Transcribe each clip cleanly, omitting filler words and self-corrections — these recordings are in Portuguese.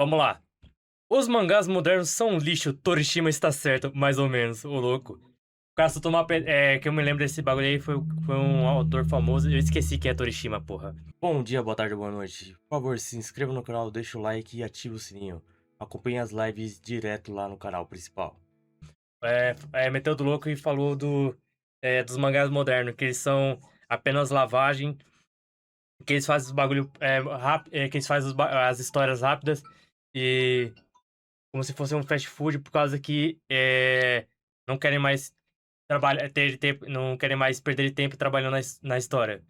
Vamos lá. Os mangás modernos são um lixo, Torishima está certo, mais ou menos, ô louco. O cara só tomou que eu me lembro desse bagulho aí, foi um autor famoso, eu esqueci quem é Torishima, porra. Bom dia, boa tarde, boa noite. Por favor, se inscreva no canal, deixa o like e ativa o sininho. Acompanhe as lives direto lá no canal principal. Meteu do louco e falou dos mangás modernos, que eles são apenas lavagem, que eles fazem os bagulho rápido, que eles fazem as histórias rápidas e como se fosse um fast food por causa que não querem mais ter tempo, não querem mais perder tempo trabalhando na história.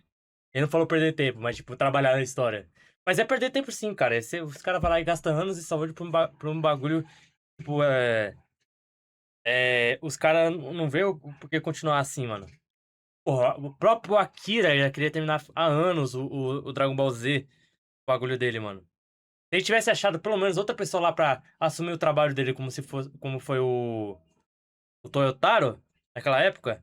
Ele não falou perder tempo, mas tipo, trabalhar na história. Mas é perder tempo sim, cara. Os caras vão lá e gastam anos e saúde pra um bagulho, tipo, os caras não vê por que continuar assim, mano. Porra, o próprio Akira já queria terminar há anos o Dragon Ball Z, o bagulho dele, mano. Se ele tivesse achado pelo menos outra pessoa lá pra assumir o trabalho dele, como foi o Toyotaro naquela época,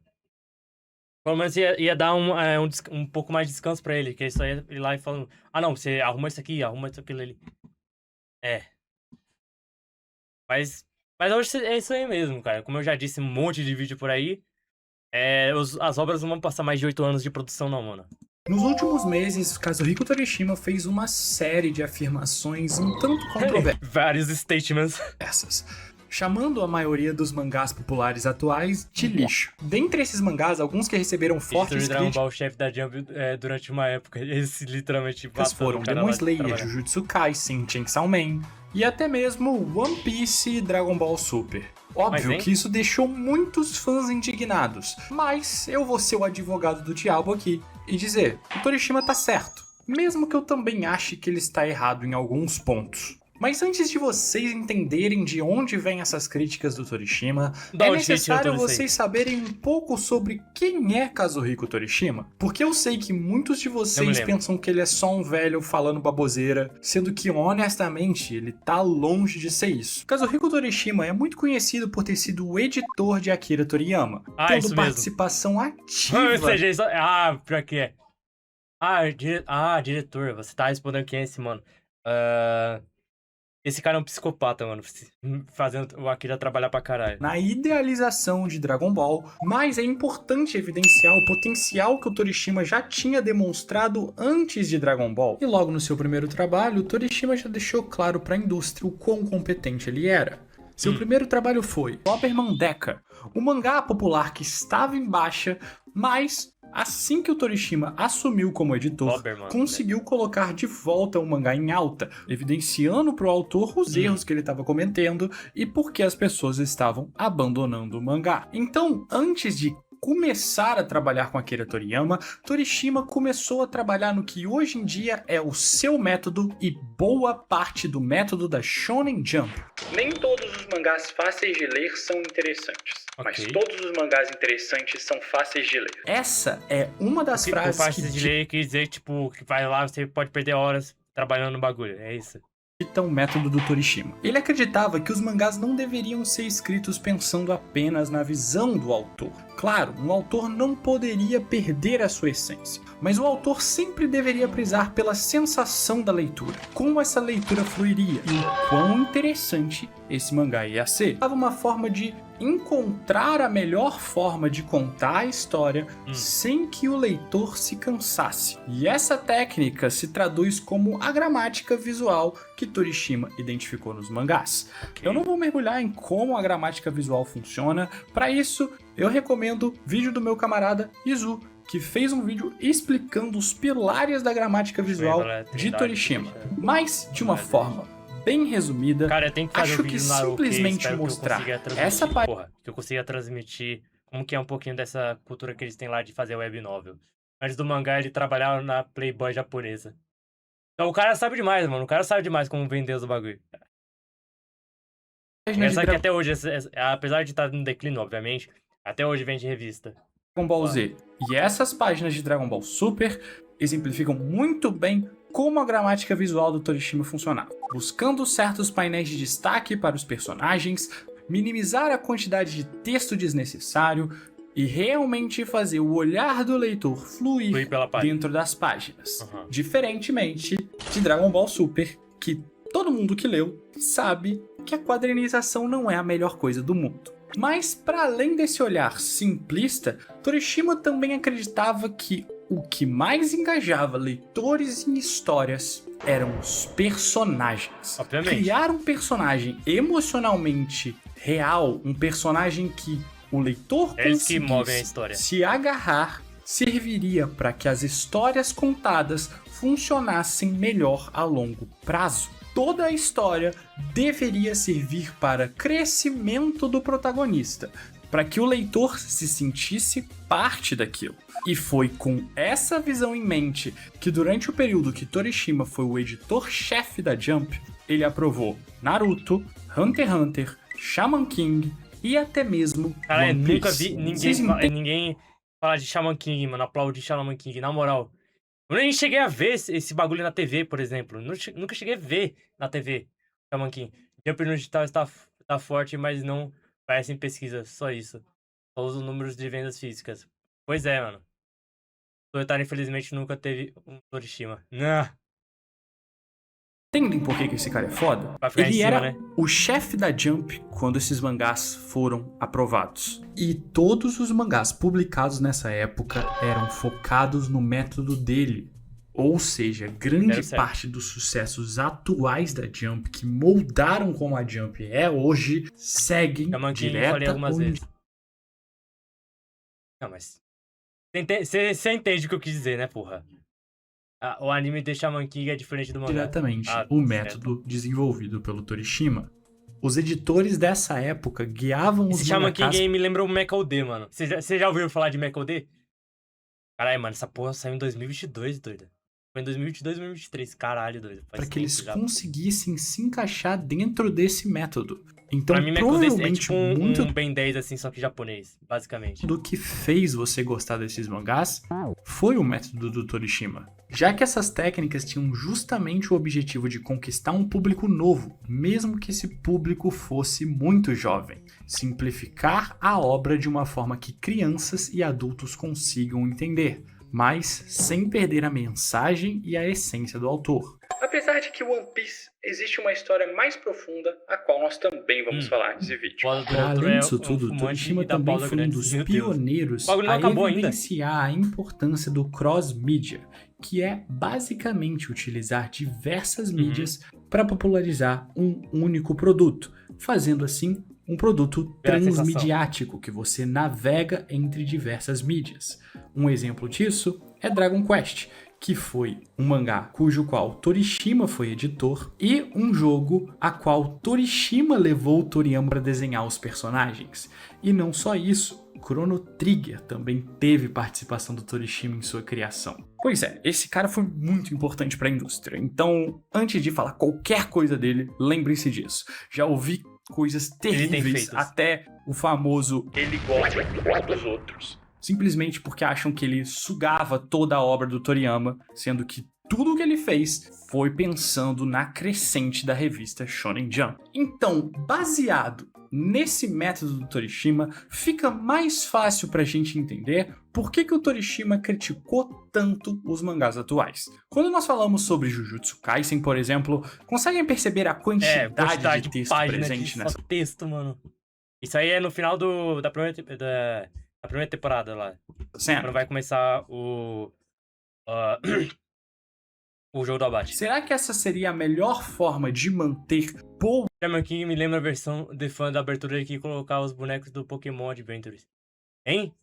pelo menos ia dar um pouco mais de descanso pra ele, que ele só ia ir lá e falando, ah não, você arruma isso aqui, arruma isso aquilo ali. É. Mas, mas hoje é isso aí mesmo, cara. Como eu já disse, um monte de vídeo por aí. As obras não vão passar mais de 8 anos de produção, não, mano. Nos últimos meses, Kazuhiko Torishima fez uma série de afirmações um tanto Vários statements. controversas, chamando a maioria dos mangás populares atuais de lixo. Dentre esses mangás, alguns que receberam fortes Dragon críticas Ball, chefe da Jump, durante uma época. Eles literalmente foram Demon Slayer, Jujutsu Kaisen, Chainsaw Man e até mesmo One Piece e Dragon Ball Super. Óbvio que isso deixou muitos fãs indignados, mas eu vou ser o advogado do diabo aqui e dizer, o Torishima tá certo, mesmo que eu também ache que ele está errado em alguns pontos. Mas antes de vocês entenderem de onde vêm essas críticas do Torishima, é necessário vocês saberem um pouco sobre quem é Kazuhiko Torishima. Porque eu sei que muitos de vocês pensam que ele é só um velho falando baboseira, sendo que, honestamente, ele tá longe de ser isso. Kazuhiko Torishima é muito conhecido por ter sido o editor de Akira Toriyama, tendo participação ativa... pior que é. Diretor, você tá respondendo quem é esse, mano. Esse cara é um psicopata, mano, fazendo o Akira trabalhar pra caralho. Na idealização de Dragon Ball, mas é importante evidenciar o potencial que o Torishima já tinha demonstrado antes de Dragon Ball. E logo no seu primeiro trabalho, o Torishima já deixou claro para a indústria o quão competente ele era. Seu primeiro trabalho foi Doberman Deca, um mangá popular que estava em baixa, mas assim que o Torishima assumiu como editor, conseguiu colocar de volta o mangá em alta, evidenciando para o autor os erros que ele estava cometendo e por que as pessoas estavam abandonando o mangá. Então, antes de começar a trabalhar com Akira Toriyama, Torishima começou a trabalhar no que hoje em dia é o seu método e boa parte do método da Shonen Jump. Nem todos os mangás fáceis de ler são interessantes, mas todos os mangás interessantes são fáceis de ler. Essa é uma das frases fáceis de ler quer dizer, tipo, que vai lá, você pode perder horas trabalhando no bagulho, é isso. O método do Torishima. Ele acreditava que os mangás não deveriam ser escritos pensando apenas na visão do autor. Claro, um autor não poderia perder a sua essência, mas o autor sempre deveria prezar pela sensação da leitura, como essa leitura fluiria e o quão interessante esse mangá ia ser. Dava uma forma de encontrar a melhor forma de contar a história sem que o leitor se cansasse. E essa técnica se traduz como a gramática visual que Torishima identificou nos mangás. Eu não vou mergulhar em como a gramática visual funciona, para isso eu recomendo o vídeo do meu camarada Izu, que fez um vídeo explicando os pilares da gramática visual de Torishima, mas de uma forma bem resumida. Cara, eu tenho que fazer acho um vídeo que no Naruto, simplesmente mostrar essa parte que eu consiga transmitir como que é um pouquinho dessa cultura que eles têm lá de fazer web novel. Antes do mangá, ele trabalhava na Playboy japonesa. Então o cara sabe demais, mano. O cara sabe demais como vender os bagulho. Essa que até hoje, apesar de estar no declínio, obviamente, até hoje vende revista. Dragon Ball Z. E essas páginas de Dragon Ball Super exemplificam muito bem como a gramática visual do Torishima funcionava, buscando certos painéis de destaque para os personagens, minimizar a quantidade de texto desnecessário e realmente fazer o olhar do leitor fluir dentro das páginas. Diferentemente de Dragon Ball Super, que todo mundo que leu sabe que a quadrinização não é a melhor coisa do mundo. Mas, para além desse olhar simplista, Torishima também acreditava que o que mais engajava leitores em histórias eram os personagens. Obviamente. Criar um personagem emocionalmente real, um personagem que o leitor Eles que movem a conseguisse história. se agarrar, serviria para que as histórias contadas funcionassem melhor a longo prazo. Toda a história deveria servir para crescimento do protagonista, para que o leitor se sentisse parte daquilo. E foi com essa visão em mente que durante o período que Torishima foi o editor-chefe da Jump, ele aprovou Naruto, Hunter x Hunter, Shaman King e até mesmo Cara, eu One nunca Piece. vi Vocês ninguém falar de Shaman King, mano. Aplaudir Shaman King, na moral. Eu nem cheguei a ver esse bagulho na TV, por exemplo. Nunca cheguei a ver na TV, Shaman King. Jump no digital está forte, mas não parece em pesquisa, só isso. Só os números de vendas físicas. Pois é, mano. Toyotaro, infelizmente, nunca teve um Torishima. Nah. Entendem por que esse cara é foda? Vai ficar em Ele cima, era né? o chefe da Jump quando esses mangás foram aprovados. E todos os mangás publicados nessa época eram focados no método dele. Ou seja, grande Deu certo. parte dos sucessos atuais da Jump, que moldaram como a Jump é hoje, seguem Shaman King eu falei direta algumas ou vezes. Não, mas... Você entende o que eu quis dizer, né, porra? O anime de Shaman King é diferente do mangá. diretamente Ah, o certo. método desenvolvido pelo Torishima. Os editores dessa época guiavam os Esse Shaman mangakas King aí me lembrou o Mecha D, mano. Você já ouviu falar de Mecha D? Caralho, mano, essa porra saiu em 2022, doido. Foi em 2022, 2023. Caralho, doido. Faz para que tempo eles já. conseguissem se encaixar dentro desse método. Então, Pra mim, Mecha D é provavelmente, tipo muito um Ben 10, assim, só que japonês, basicamente. do que fez você gostar desses mangás foi o método do Torishima. Já que essas técnicas tinham justamente o objetivo de conquistar um público novo, mesmo que esse público fosse muito jovem. Simplificar a obra de uma forma que crianças e adultos consigam entender, mas sem perder a mensagem e a essência do autor. Apesar de que One Piece existe uma história mais profunda, a qual nós também vamos falar nesse vídeo. Foda do Para autor além é disso um tudo, fumante Torishima e da também pausa foi um grande. dos Meu Deus. pioneiros O bagulho não a acabou ainda. evidenciar a importância do cross-mídia, que é basicamente utilizar diversas mídias para popularizar um único produto, fazendo assim um produto Pela transmediático que você navega entre diversas mídias. Um exemplo disso é Dragon Quest, que foi um mangá cujo qual Torishima foi editor e um jogo a qual Torishima levou Toriyama para desenhar os personagens. E não só isso, Chrono Trigger também teve participação do Torishima em sua criação. Pois é, esse cara foi muito importante para a indústria. Então, antes de falar qualquer coisa dele, lembre-se disso. Já ouvi coisas terríveis, até o famoso "ele gosta dos outros", simplesmente porque acham que ele sugava toda a obra do Toriyama, sendo que tudo o que ele fez foi pensando na crescente da revista Shonen Jump. Então, baseado nesse método do Torishima, fica mais fácil pra gente entender por que o Torishima criticou tanto os mangás atuais. Quando nós falamos sobre Jujutsu Kaisen, por exemplo, conseguem perceber a quantidade de texto presente nessa? Texto, mano. Isso aí é no final da primeira temporada lá. cena? Quando vai começar o jogo do abate. Será que essa seria a melhor forma de manter Shaman King me lembra a versão de fã da abertura que colocava os bonecos do Pokémon Adventures. Hein?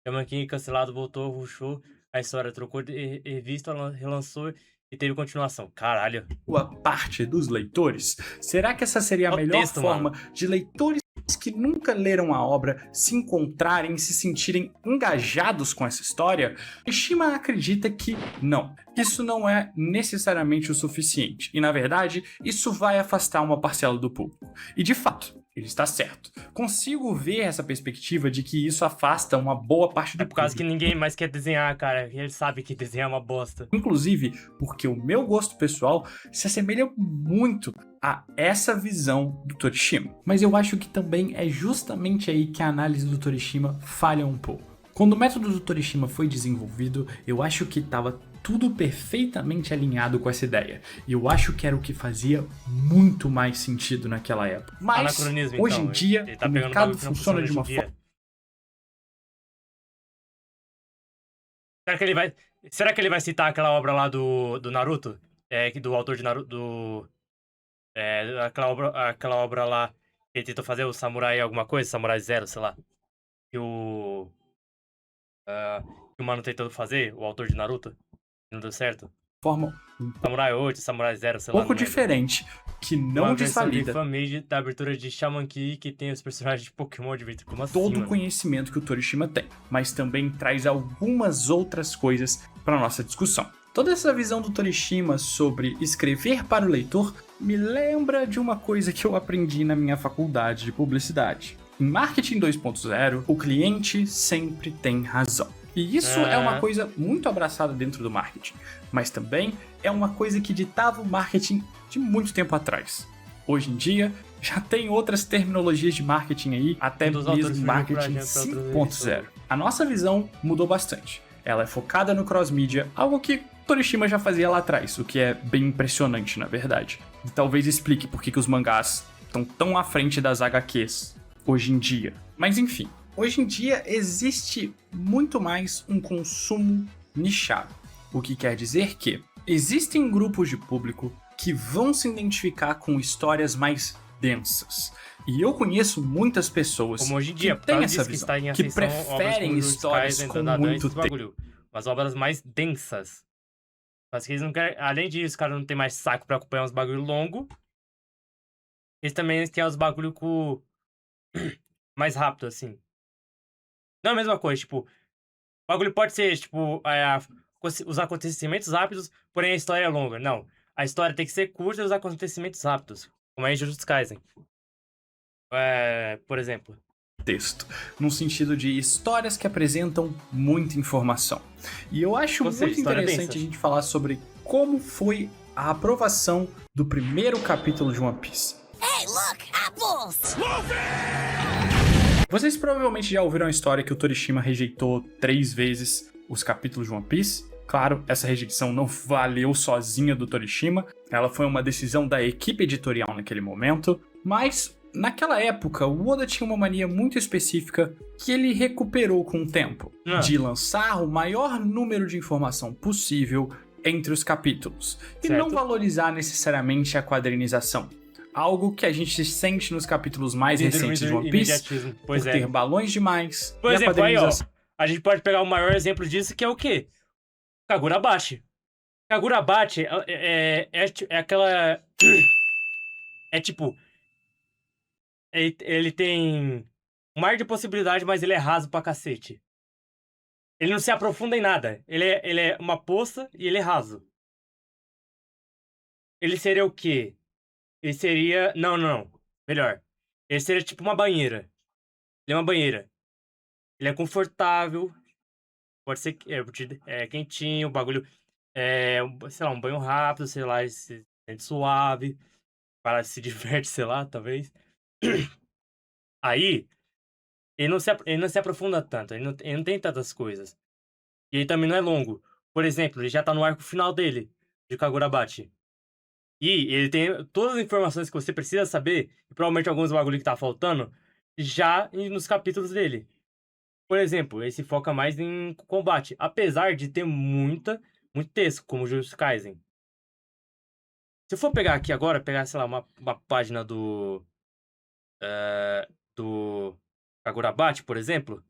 Shaman King cancelado, voltou, rushou a história, trocou de revista, relançou e teve continuação. Caralho. boa parte dos leitores? Será que essa seria a melhor forma de leitores que nunca leram a obra se encontrarem e se sentirem engajados com essa história? Torishima acredita que não. Isso não é necessariamente o suficiente. E, na verdade, isso vai afastar uma parcela do público. E, de fato, ele está certo. Consigo ver essa perspectiva de que isso afasta uma boa parte do público. É por causa que ninguém mais quer desenhar, cara. Ele sabe que desenhar é uma bosta. Inclusive, porque o meu gosto pessoal se assemelha muito a essa visão do Torishima. Mas eu acho que também é justamente aí que a análise do Torishima falha um pouco. Quando o método do Torishima foi desenvolvido, eu acho que estava tudo perfeitamente alinhado com essa ideia. E eu acho que era o que fazia muito mais sentido naquela época. Mas, Anacronismo, hoje então. em dia, Ele tá o pegando um mercado bagulho que não funciona de hoje em uma dia. forma... Será que ele vai citar aquela obra lá do Naruto? Do autor de Naruto. Aquela obra lá que ele tentou fazer o Samurai alguma coisa, Samurai Zero, sei lá. Que o. Que o mano tentou fazer, o autor de Naruto. Não deu certo. Samurai 8, Samurai Zero, sei lá, pouco não lembro. diferente, que Uma não versão de desvalida fanmade da abertura de Shaman King que tem os personagens de Pokémon Adventure. Como assim, todo o mano? conhecimento que o Torishima tem, mas também traz algumas outras coisas para nossa discussão. Toda essa visão do Torishima sobre escrever para o leitor me lembra de uma coisa que eu aprendi na minha faculdade de publicidade. Em Marketing 2.0, o cliente sempre tem razão. E isso é uma coisa muito abraçada dentro do marketing, mas também é uma coisa que ditava o marketing de muito tempo atrás. Hoje em dia, já tem outras terminologias de marketing aí, até mesmo marketing 5.0. A nossa visão mudou bastante. Ela é focada no cross-media, algo que Torishima já fazia lá atrás, o que é bem impressionante, na verdade. E talvez explique por que os mangás estão tão à frente das HQs hoje em dia. Mas enfim, hoje em dia existe muito mais um consumo nichado, o que quer dizer que existem grupos de público que vão se identificar com histórias mais densas. E eu conheço muitas pessoas como hoje em dia, que têm essa que visão, está em que ascensão, preferem histórias com muito tempo. As obras mais densas. Mas que eles não querem, além disso, os caras não tem mais saco pra acompanhar uns bagulho longo. Eles também querem os bagulho com mais rápido, assim. Não é a mesma coisa, tipo, o bagulho pode ser, tipo, os acontecimentos rápidos, porém a história é longa. Não. A história tem que ser curta e os acontecimentos rápidos. Como é em Jujutsu Kaisen. Por exemplo. Texto, no sentido de histórias que apresentam muita informação. E eu acho muito interessante a gente falar sobre como foi a aprovação do primeiro capítulo de One Piece. Hey, look, apples! Vocês provavelmente já ouviram a história que o Torishima rejeitou 3 vezes os capítulos de One Piece. Claro, essa rejeição não valeu sozinha do Torishima, ela foi uma decisão da equipe editorial naquele momento, mas naquela época, o Oda tinha uma mania muito específica que ele recuperou com o tempo, de lançar o maior número de informação possível entre os capítulos, e não valorizar necessariamente a quadrinização. Algo que a gente sente nos capítulos mais recentes de One Piece, por ter balões demais. Por exemplo, aí ó, a gente pode pegar o maior exemplo disso, que é o quê? Kagurabachi. Kagurabachi é aquela... É tipo... Ele tem um mar de possibilidade, mas ele é raso pra cacete. Ele não se aprofunda em nada. Ele é uma poça e ele é raso. Ele seria o quê? Ele seria... Não. Melhor. Ele seria tipo uma banheira. Ele é uma banheira. Ele é confortável. Pode ser quentinho, o bagulho... sei lá, um banho rápido, sei lá, se sente suave. O cara se diverte, sei lá, talvez. Aí... Ele não se aprofunda tanto, ele não tem tantas coisas. E ele também não é longo. Por exemplo, ele já tá no arco final dele, de Kagurabachi. E ele tem todas as informações que você precisa saber, e provavelmente alguns bagulho que tá faltando, já nos capítulos dele. Por exemplo, ele se foca mais em combate, apesar de ter muito texto, como o Jujutsu Kaisen. Se eu for pegar aqui agora, pegar, sei lá, uma página do Kagurabachi, por exemplo.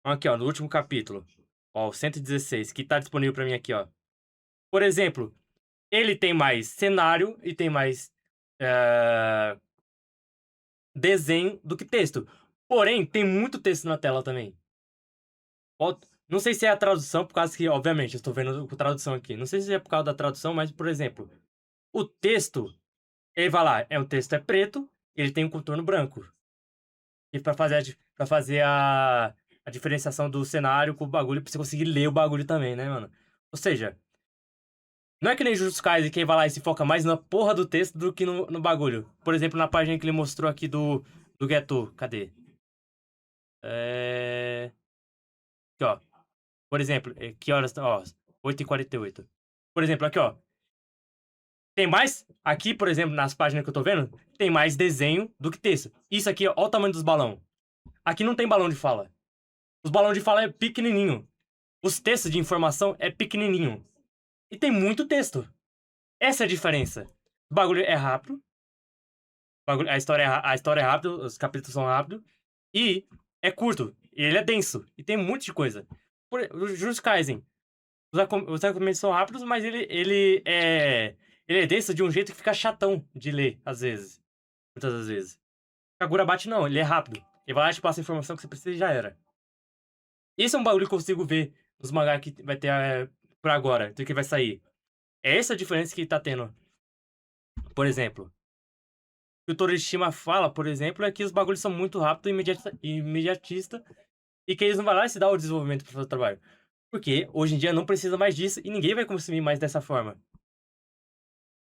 Aqui, ó, no último capítulo. Ó, o 116, que tá disponível pra mim aqui, ó. Por exemplo, ele tem mais cenário e tem mais desenho do que texto. Porém, tem muito texto na tela também. Não sei se é a tradução, por causa que, obviamente, eu estou vendo com tradução aqui. Não sei se é por causa da tradução, mas, por exemplo, o texto, ele vai lá, o texto é preto, ele tem um contorno branco. E pra fazer a diferenciação do cenário com o bagulho, pra você conseguir ler o bagulho também, né, mano? Ou seja, não é que nem Jujutsu Kaisen que ele vai lá e se foca mais na porra do texto do que no bagulho. Por exemplo, na página que ele mostrou aqui do Geto. Cadê? Aqui, ó. Por exemplo, que horas... Ó, 8h48. Por exemplo, aqui, ó. Tem mais... Aqui, por exemplo, nas páginas que eu tô vendo, tem mais desenho do que texto. Isso aqui, ó, olha o tamanho dos balões. Aqui não tem balão de fala. Os balões de fala é pequenininho. Os textos de informação é pequenininho. E tem muito texto. Essa é a diferença. O bagulho é rápido. A história é rápida, os capítulos são rápidos. E é curto. E ele é denso. E tem um monte de coisa. O Jujutsu Kaisen. Os argumentos são rápidos, mas ele é denso de um jeito que fica chatão de ler, às vezes. Muitas das vezes. Kagurabachi não, ele é rápido. Ele vai lá e te passa a informação que você precisa e já era. Esse é um bagulho que eu consigo ver nos mangá que vai ter por agora, do que vai sair. É essa a diferença que tá tendo. Por exemplo, o que o Torishima fala, por exemplo, é que os bagulhos são muito rápidos e imediatista e que eles não vão lá e se dar o desenvolvimento para fazer o trabalho. Porque hoje em dia não precisa mais disso e ninguém vai consumir mais dessa forma.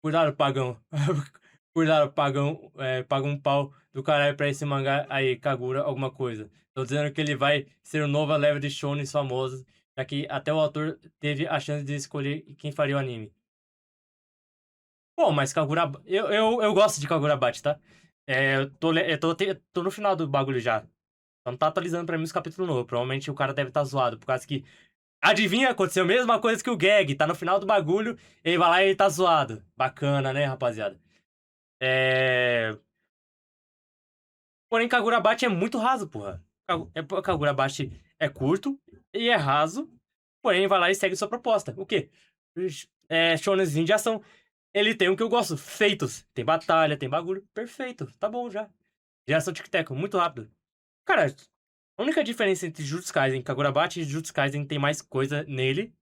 Cuidado, pagão. Cuidado, pagão. Paga um pau do caralho pra esse mangá aí, Kagura, alguma coisa. Tô dizendo que ele vai ser o novo leva de shonens famosos, já que até o autor teve a chance de escolher quem faria o anime. Pô, mas Kagura... Eu gosto de Kagurabachi, tá? Eu tô no final do bagulho já. Só não tá atualizando pra mim os capítulos novos. Provavelmente o cara deve estar zoado, por causa que... Adivinha? Aconteceu a mesma coisa que o Gag. Tá no final do bagulho, ele vai lá e ele tá zoado. Bacana, né, rapaziada? Porém, Kagurabachi é muito raso, porra. Kagurabachi é curto e é raso, porém vai lá e segue sua proposta. O quê? Shonenzinho de ação. Ele tem o que eu gosto, feitos. Tem batalha, tem bagulho. Perfeito, tá bom já. Geração tic-tac, muito rápido. Cara, a única diferença entre Jujutsu Kaisen e Kagurabachi é que Jujutsu Kaisen tem mais coisa nele.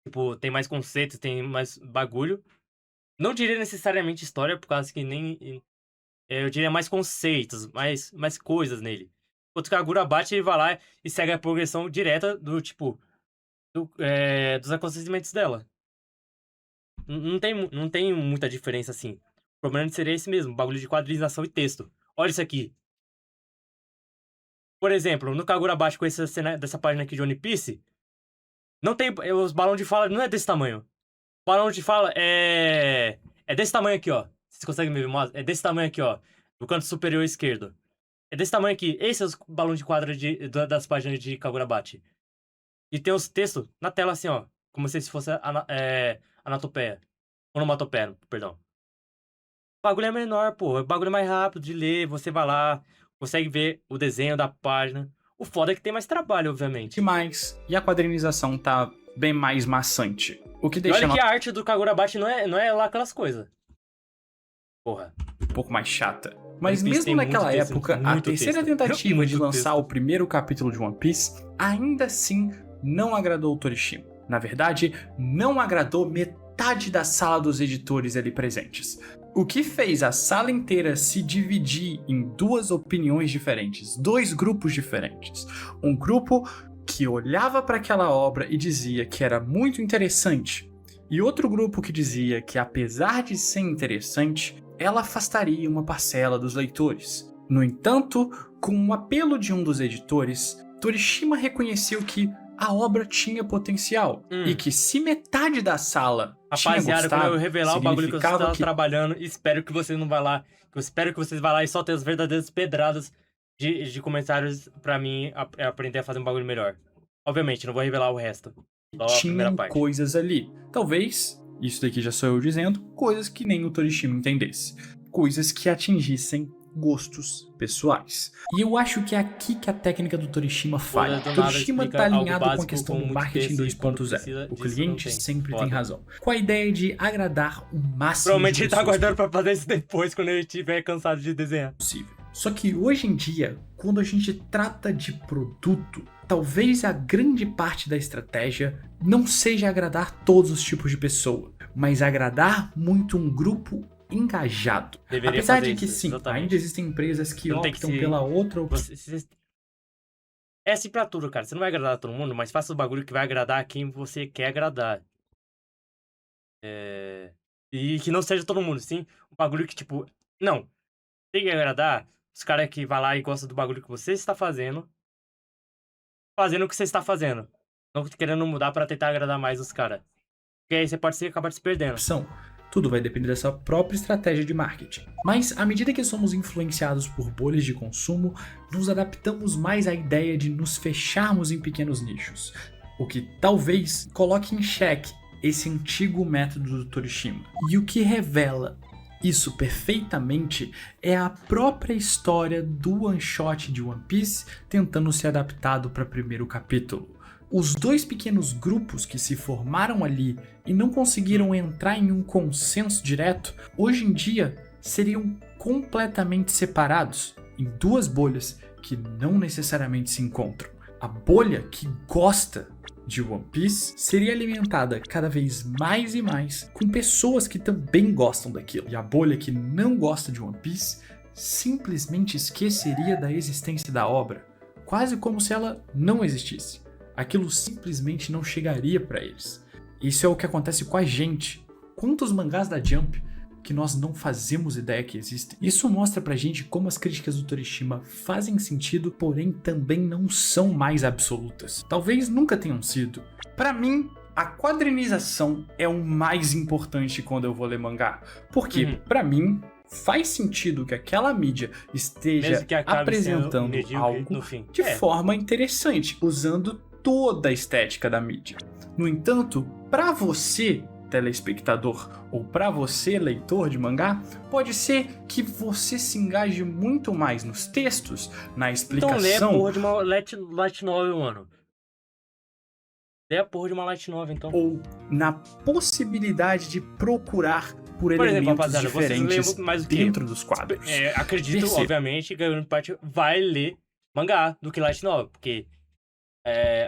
Tipo, tem mais conceitos, tem mais bagulho. Não diria necessariamente história, por causa que nem... Eu diria mais conceitos, mais coisas nele. Enquanto que a Gurabate, ele vai lá e segue a progressão direta do, tipo, dos acontecimentos dela. Não tem muita diferença, assim. O problema seria esse mesmo, bagulho de quadrilização e texto. Olha isso aqui. Por exemplo, no Kagurabachi, com essa cena dessa página aqui de One Piece, não tem... Os balões de fala não é desse tamanho. O balão de fala é... É desse tamanho aqui, ó. Vocês conseguem me ver mais? É desse tamanho aqui, ó. No canto superior esquerdo. É desse tamanho aqui. Esse é os balões de quadro das páginas de Kagurabachi. E tem os textos na tela assim, ó. Como se fosse anatopeia. Onomatopeia, perdão. O bagulho é menor, pô. O bagulho é mais rápido de ler. Você vai lá, consegue ver o desenho da página. O foda é que tem mais trabalho, obviamente. E a quadrinização tá bem mais maçante. O que E deixa olha que a arte do Kagurabachi não é lá aquelas coisas. Porra. um pouco mais chata. Mas One Piece mesmo tem naquela muito texto, época, a muito terceira texto. tentativa de Muito lançar texto. o primeiro capítulo de One Piece ainda assim não agradou o Torishima. Na verdade, não agradou metade da sala dos editores ali presentes. O que fez a sala inteira se dividir em duas opiniões diferentes, dois grupos diferentes. Um grupo que olhava para aquela obra e dizia que era muito interessante, e outro grupo que dizia que, apesar de ser interessante, ela afastaria uma parcela dos leitores. No entanto, com o apelo de um dos editores, Torishima reconheceu que a obra tinha potencial e que, se metade da sala tinha Rapaziada, gostado, quando eu revelar o bagulho que eu significava estava que trabalhando, espero que vocês não vá lá. Eu espero que vocês vá lá e soltem as verdadeiras pedradas de comentários pra mim aprender a fazer um bagulho melhor. Obviamente, não vou revelar o resto. Só a primeira tinham parte. coisas ali. Talvez, isso daqui já sou eu dizendo, coisas que nem o Torishima entendesse. Coisas que atingissem gostos pessoais. E eu acho que é aqui que a técnica do Torishima falha. do nada Torishima explica tá algo alinhado com a básico questão com do muito marketing texto e quando precisa 2.0. O disso, não cliente tem. sempre tem Foda. razão. Com a ideia de agradar o máximo Provavelmente de ele tá pessoas aguardando pra fazer isso depois, quando ele estiver cansado de desenhar. possível. Só que hoje em dia, quando a gente trata de produto, talvez a grande parte da estratégia não seja agradar todos os tipos de pessoa, mas agradar muito um grupo engajado. Deveria Apesar fazer de que isso, sim, exatamente. ainda existem empresas que Não tem que optam se- pela outra opção. É assim pra tudo, cara. Você não vai agradar a todo mundo, mas faça o bagulho que vai agradar a quem você quer agradar. E que não seja todo mundo, sim. Um bagulho que, tipo... Não. Tem que agradar os caras que vai lá e gostam do bagulho que você está fazendo. Fazendo o que você está fazendo. Não querendo mudar pra tentar agradar mais os caras. Porque aí você pode acabar se perdendo. Opção. Tudo vai depender dessa própria estratégia de marketing. Mas, à medida que somos influenciados por bolhas de consumo, nos adaptamos mais à ideia de nos fecharmos em pequenos nichos, o que talvez coloque em xeque esse antigo método do Torishima. E o que revela isso perfeitamente é a própria história do one-shot de One Piece tentando ser adaptado para o primeiro capítulo. Os dois pequenos grupos que se formaram ali e não conseguiram entrar em um consenso direto, hoje em dia seriam completamente separados em duas bolhas que não necessariamente se encontram. A bolha que gosta de One Piece seria alimentada cada vez mais e mais com pessoas que também gostam daquilo. E a bolha que não gosta de One Piece simplesmente esqueceria da existência da obra, quase como se ela não existisse. Aquilo simplesmente não chegaria para eles. Isso é o que acontece com a gente. Quantos mangás da Jump que nós não fazemos ideia que existem? Isso mostra pra gente como as críticas do Torishima fazem sentido, porém também não são mais absolutas. Talvez nunca tenham sido. Pra mim, a quadrinização é o mais importante quando eu vou ler mangá. Porque, pra mim, faz sentido que aquela mídia esteja apresentando algo de forma interessante, usando toda a estética da mídia. No entanto, para você, telespectador, ou para você, leitor de mangá, pode ser que você se engaje muito mais nos textos, na explicação... Então lê a porra de uma light novel, mano. Lê a porra de uma light novel, então. Ou na possibilidade de procurar por exemplo, elementos rapaziada, diferentes mais dentro dos quadros. Acredito, obviamente, que a grande parte vai ler mangá do que light novel, porque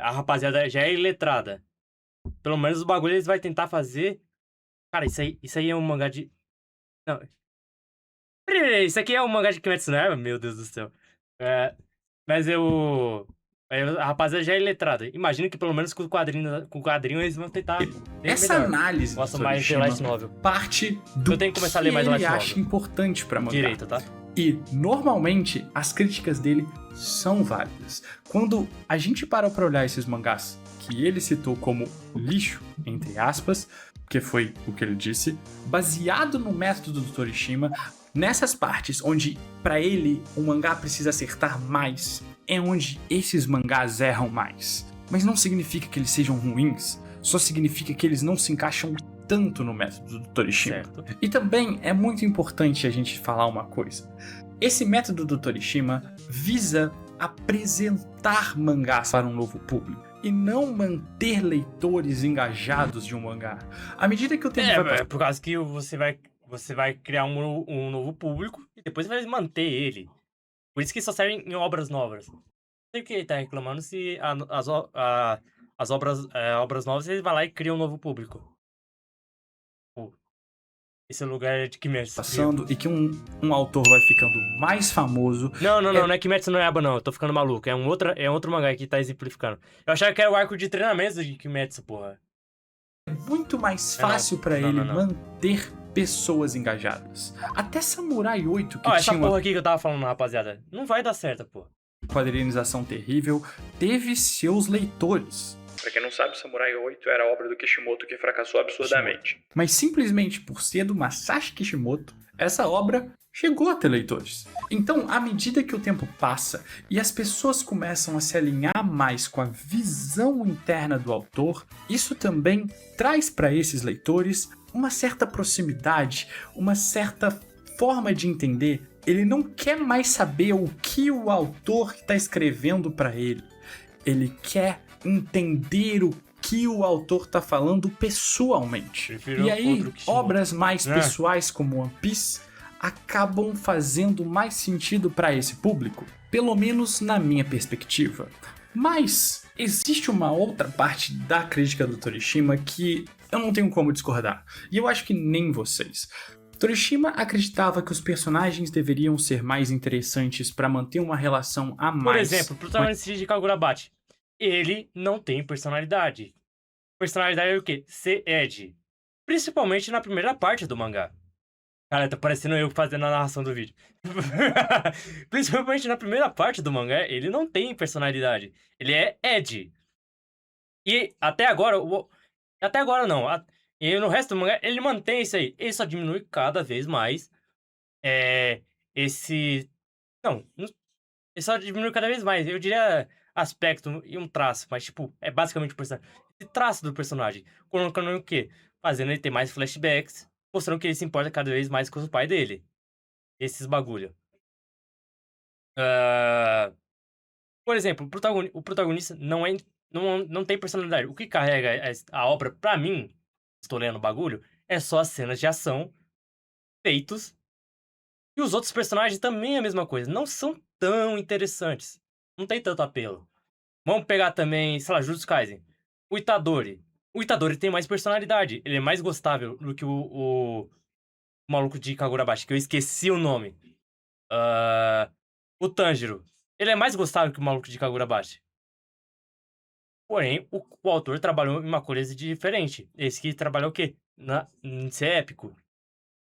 a rapaziada já é iletrada. Pelo menos os bagulhos eles vão tentar fazer. Cara, isso aí é um mangá de. Não. Isso aqui é um mangá de Kimetsu no Yaiba? Meu Deus do céu. Mas a rapaziada já é iletrada. Imagino que pelo menos com o quadrinho eles vão tentar. Essa melhor. análise Gosto mais de light novel. parte do Eu tenho que começar a que ler mais ele light acha novel. importante pra mangá. Direito, tá? E, normalmente, as críticas dele são válidas. Quando a gente para pra olhar esses mangás que ele citou como lixo, entre aspas, que foi o que ele disse, baseado no método do Torishima, nessas partes onde, pra ele, o mangá precisa acertar mais, é onde esses mangás erram mais. Mas não significa que eles sejam ruins, só significa que eles não se encaixam tanto no método do Torishima. Certo. E também é muito importante a gente falar uma coisa. Esse método do Torishima visa apresentar mangás para um novo público e não manter leitores engajados de um mangá. À medida que o tempo vai passando... por causa que você vai criar um novo público e depois vai manter ele. Por isso que só servem em obras novas. Não sei o que ele tá reclamando se as obras novas ele vai lá e cria um novo público. Esse lugar é de Kimetsu. Passando e que um autor vai ficando mais famoso. Não é Kimetsu no Yaiba não, eu tô ficando maluco. É outro mangá que tá exemplificando. Eu achava que era o arco de treinamento de Kimetsu, porra. É muito mais fácil pra ele manter pessoas engajadas. Até Samurai 8, que essa tinha porra uma aqui que eu tava falando, rapaziada, não vai dar certo, porra. quadrinização terrível, teve seus leitores. Pra quem não sabe, Samurai 8 era a obra do Kishimoto que fracassou absurdamente. Mas simplesmente por ser do Masashi Kishimoto, essa obra chegou a ter leitores. Então, à medida que o tempo passa e as pessoas começam a se alinhar mais com a visão interna do autor, isso também traz para esses leitores uma certa proximidade, uma certa forma de entender. Ele não quer mais saber o que o autor está escrevendo para ele. Ele quer entender o que o autor está falando pessoalmente. E aí, obras mais pessoais como One Piece acabam fazendo mais sentido para esse público, pelo menos na minha perspectiva. Mas existe uma outra parte da crítica do Torishima que eu não tenho como discordar, e eu acho que nem vocês. Torishima acreditava que os personagens deveriam ser mais interessantes para manter uma relação a mais. Por exemplo, o protagonista de Kagurabachi. Ele não tem personalidade. Personalidade é o quê? Ser Ed. Principalmente na primeira parte do mangá. Cara, tá parecendo eu fazendo a narração do vídeo. Principalmente na primeira parte do mangá, ele não tem personalidade. Ele é Ed. E até agora... Até agora não. E no resto do mangá, ele mantém isso aí. Ele só diminui cada vez mais esse... Não, ele só diminui cada vez mais. Eu diria aspecto e um traço, mas, tipo, é basicamente o personagem. Esse traço do personagem. Colocando o quê? Fazendo ele ter mais flashbacks, mostrando que ele se importa cada vez mais com o pai dele. Esses bagulho. Ah, por exemplo, o protagonista não tem personalidade. O que carrega a obra, pra mim, estou lendo o bagulho, é só as cenas de ação, feitos. E os outros personagens também é a mesma coisa. Não são tão interessantes. Não tem tanto apelo. Vamos pegar também, sei lá, Jujutsu Kaisen. O Itadori. O Itadori tem mais personalidade. Ele é mais gostável do que o maluco de Kagurabashi, que eu esqueci o nome. Ah, o Tanjiro. Ele é mais gostável que o maluco de Kagurabashi. Porém, o autor trabalhou em uma coisa diferente. Esse que trabalhou o quê? Em ser épico.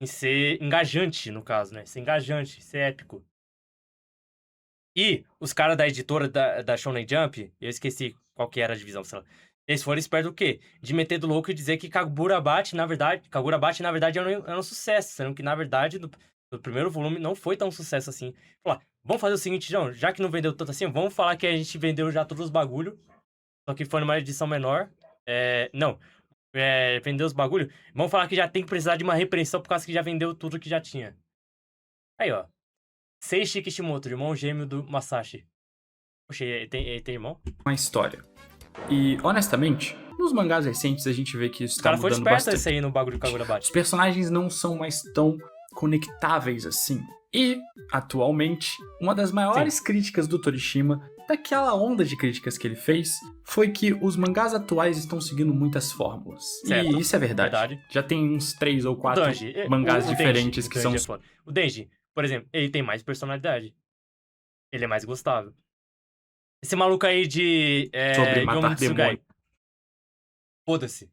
Em ser engajante, no caso, né? Ser engajante, ser épico. E os caras da editora da Shonen Jump, eu esqueci qual que era a divisão, sei lá. Eles foram espertos do quê? De meter do louco e dizer que Kagurabachi, na verdade, era um sucesso, sendo que, na verdade, no primeiro volume não foi tão sucesso assim. Falar, vamos fazer o seguinte, João, já que não vendeu tanto assim, vamos falar que a gente vendeu já todos os bagulho, só que foi numa edição menor. Vendeu os bagulho. Vamos falar que já tem que precisar de uma repreensão por causa que já vendeu tudo que já tinha. Aí, ó. Seishi Kishimoto, irmão gêmeo do Masashi. Poxa, ele tem irmão? Uma história. E, honestamente, nos mangás recentes a gente vê que isso Os tá caras foram mudando espertos bastante. esse aí no bagulho do Os Kagurabachi. personagens não são mais tão conectáveis assim. E, atualmente, uma das maiores críticas do Torishima, daquela onda de críticas que ele fez, foi que os mangás atuais estão seguindo muitas fórmulas. Certo. E isso é verdade. Já tem uns 3 ou 4 mangás diferentes que são... O Denji, por exemplo, ele tem mais personalidade. Ele é mais gostável. Esse maluco aí de... sobre Yomi matar Tsugai. demônios Foda-se.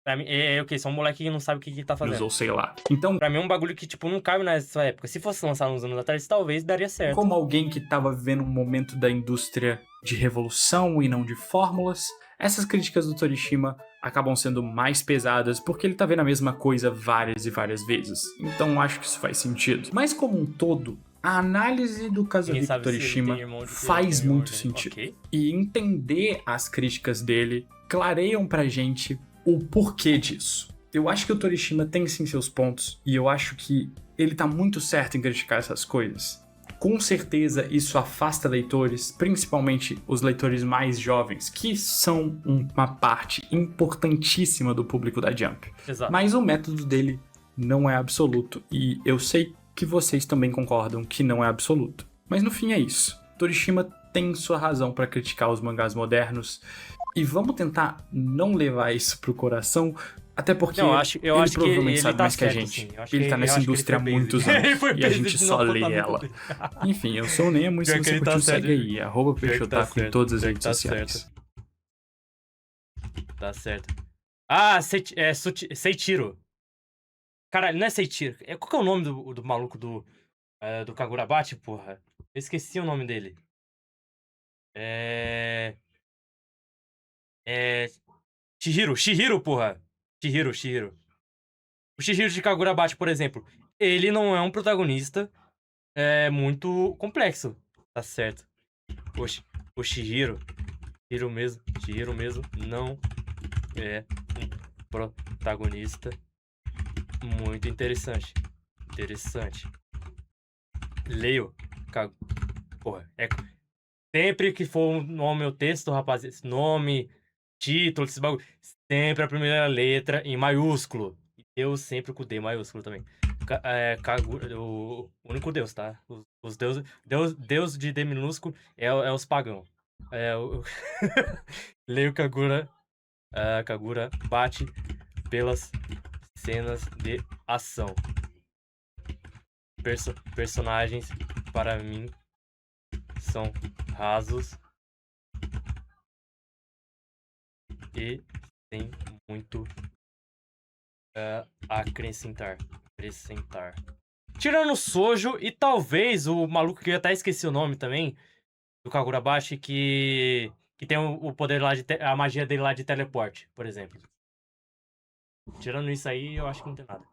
Pra mim, é o quê? Só um moleque que não sabe o que tá fazendo. ou sei lá. Então, Pra mim é um bagulho que, tipo, não cabe nessa época. Se fosse lançado uns anos atrás, talvez daria certo. como alguém que estava vivendo um momento da indústria de revolução e não de fórmulas, essas críticas do Torishima acabam sendo mais pesadas porque ele tá vendo a mesma coisa várias e várias vezes. Então acho que isso faz sentido. Mas como um todo, a análise do Kazuhiko Torishima faz muito sentido. Okay. E entender as críticas dele clareiam pra gente o porquê disso. Eu acho que o Torishima tem sim seus pontos, e eu acho que ele tá muito certo em criticar essas coisas. Com certeza isso afasta leitores, principalmente os leitores mais jovens, que são uma parte importantíssima do público da Jump. Exato. Mas o método dele não é absoluto, e eu sei que vocês também concordam que não é absoluto. Mas no fim é isso. Torishima tem sua razão para criticar os mangás modernos, e vamos tentar não levar isso pro coração, até porque eu ele acho provavelmente que sabe tá mais que a certo, gente. sim. Ele tá nessa indústria há muitos anos e a gente só lê ela. Enfim, eu sou o Nemo e se você curtiu, segue aí, @peixotaku em todas as redes sociais. Tá certo. Ah, Seiichiro. Caralho, não é Seiichiro. Qual que é o nome do maluco do Kagurabachi, porra? Eu esqueci o nome dele. Shihiro, porra. Shihiro. O Shihiro de Kagurabachi, por exemplo, ele não é um protagonista muito complexo. Tá certo. O Shihiro mesmo, não é um protagonista muito interessante. Leio. Porra, sempre que for no meu texto, rapaz, esse nome, título, esses bagulho, sempre a primeira letra em maiúsculo. Eu sempre com D maiúsculo também. O único deus, tá? Os deuses... Deus de D minúsculo é os pagãos. Leio Kagura bate pelas cenas de ação. Personagens, para mim, são rasos e tem muito a acrescentar. Tirando o Sojo e talvez o maluco que eu até esqueci o nome também, do Kagurabashi, que tem o poder lá a magia dele lá de teleporte, por exemplo. Tirando isso aí, eu acho que não tem nada.